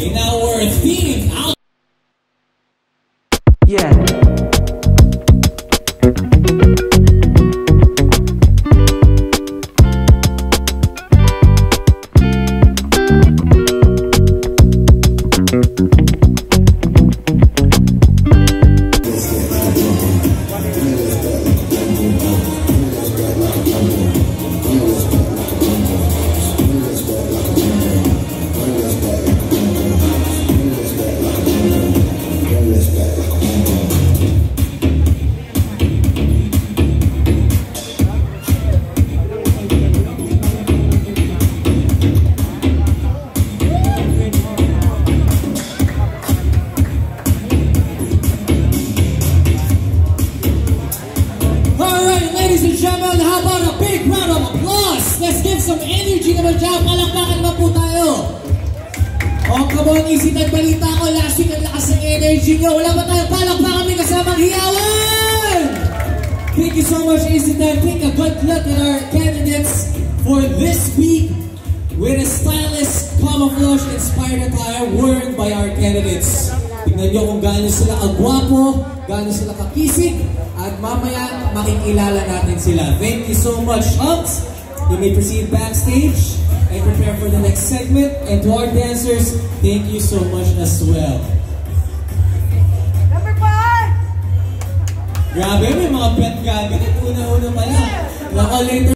in our theme out. Yeah. Ladies and gentlemen, how about a big round of applause? Let's give some energy naman dyan. Palakpakan naman po tayo. Oh, come on, easy tag balita ko. Last week ang lakas ng energy nyo. Wala ba tayo palakpakan? May kasamang hiyawan! Thank you so much, Easy Tag. Take a good look at our candidates for this week with a stylish camouflage-inspired attire worn by our candidates. Tignan nyo kung gaano sila kagwapo, gaano sila kakisig, at mamaya makikilala natin sila. Thank you so much, Hunks. You may proceed backstage and prepare for the next segment. And to our dancers, thank you so much as well. Number 5! Grabe, may mga pet gabi. Una-una pala. Later